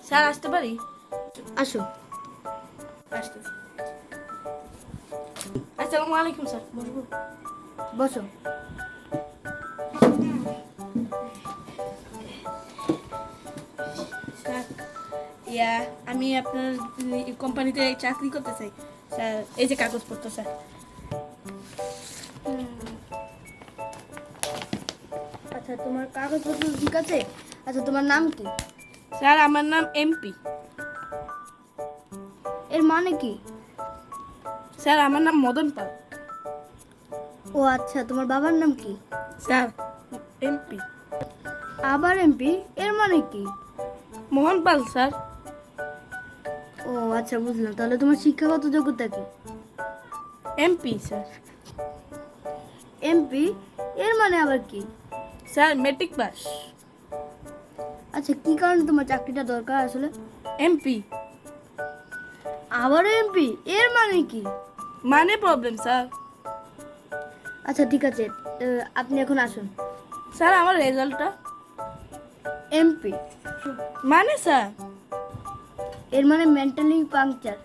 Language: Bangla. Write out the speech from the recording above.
স্যার আসতে পারি? আসো। আসতেছি। আসসালামু আলাইকুম স্যার, বসবো? বসো। স্যার, আমি আপনার কোম্পানিতে চাকরি করতে চাই স্যার। এই যে কাগজপত্র স্যার। আচ্ছা, তোমার কাগজপত্র ঠিক আছে। আচ্ছা, তোমার নাম কি? স্যার আমার নাম এমপি। এর মানে কি? স্যার আমার নাম মদন পাল। ও আচ্ছা, তোমার বাবার নাম কি? স্যার এমপি আবার এমপি, এর মানে কি? মোহন পাল স্যার। ও আচ্ছা, বুঝলাম। তাহলে তোমার শিক্ষাগত যোগ্যতা কি? MP sir. এমপি, এর মানে আবার কি? Sir matric pass. আচ্ছা, কি কারণে তোমার চাকরিটা দরকার আসলে? এমপি আবার এমপি, এর মানে কি? মানে প্রবলেম স্যার। আচ্ছা ঠিক আছে, আপনি এখন আসুন। স্যার আমার রেজাল্টটা এমপি মানে স্যার। এর মানে মেন্টালি পাংচার।